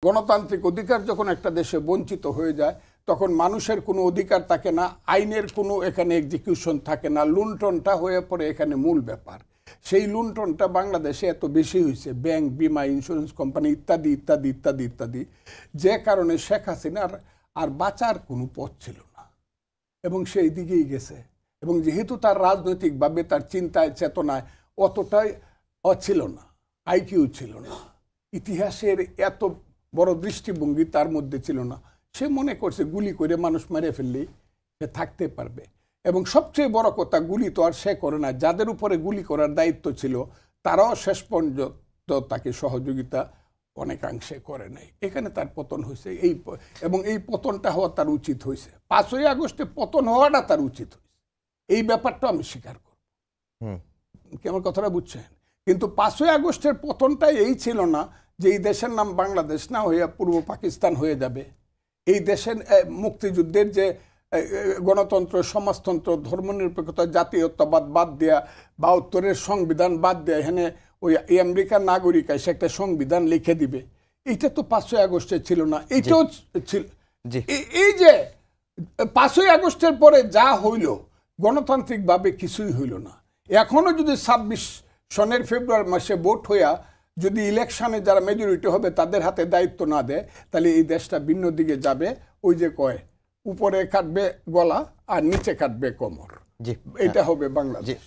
গণতান্ত্রিক অধিকার যখন একটা দেশে বঞ্চিত হয়ে যায় তখন মানুষের কোনো অধিকার থাকে না, আইনের কোনো এখানে এক্সিকিউশন থাকে না, লুণ্ঠনটা হয়ে পড়ে এখানে মূল ব্যাপার। সেই লুণ্ঠনটা বাংলাদেশে এত বেশি হয়েছে, ব্যাংক, বিমা, ইন্স্যুরেন্স কোম্পানি ইত্যাদি ইত্যাদি ইত্যাদি ইত্যাদি, যে কারণে শেখ হাসিনার আর বাঁচার কোনো পথ ছিল না এবং সেই দিকেই গেছে। এবং যেহেতু তার রাজনৈতিকভাবে তার চিন্তায় চেতনায় অতটাই ছিল না, আইকিউ ছিল না, ইতিহাসের এত বড় দৃষ্টিভঙ্গি তার মধ্যে ছিল না, সে মনে করছে গুলি করে মানুষ মেরে ফেললেই সে থাকতে পারবে। এবং সবচেয়ে বড় কথা, গুলি তো আর সে করে না, যাদের উপরে গুলি করার দায়িত্ব ছিল তারাও শেষ পর্যন্ত তাকে সহযোগিতা অনেকাংশে করে নাই। এখানে তার পতন হয়েছে, এবং এই পতনটা হওয়া তার উচিত হয়েছে। 5ই আগস্টে পতন হওয়াটা তার উচিত হয়েছে, এই ব্যাপারটা আমি স্বীকার করব। কি আমার কথাটা বুঝছেন? কিন্তু 5ই আগস্টের পতনটাই এই ছিল না যে এই দেশের নাম বাংলাদেশ না হইয়া পূর্ব পাকিস্তান হয়ে যাবে। এই দেশের মুক্তিযুদ্ধের যে গণতন্ত্র, সমাজতন্ত্র, ধর্মনিরপেক্ষতা, জাতীয়তাবাদ বাদ দেয়া, 72-এর সংবিধান বাদ দেয়া, এখানে ওই আমেরিকার নাগরিক এসে একটা সংবিধান লিখে দিবে, এইটা তো 5ই আগস্টে ছিল না। এইটাও ছিল। এই যে 5ই আগস্টের পরে যা হইল, গণতান্ত্রিকভাবে কিছুই হইল না। এখনো যদি 26 সনের ফেব্রুয়ারি মাসে ভোট হইয়া যদি ইলেকশনে যারা মেজরিটি হবে তাদের হাতে দায়িত্ব না দেয়, তাহলে এই দেশটা ভিন্ন দিকে যাবে। ওই যে কয়, উপরে কাটবে গলা আর নিচে কাটবে কোমর, এটা হবে বাংলাদেশ।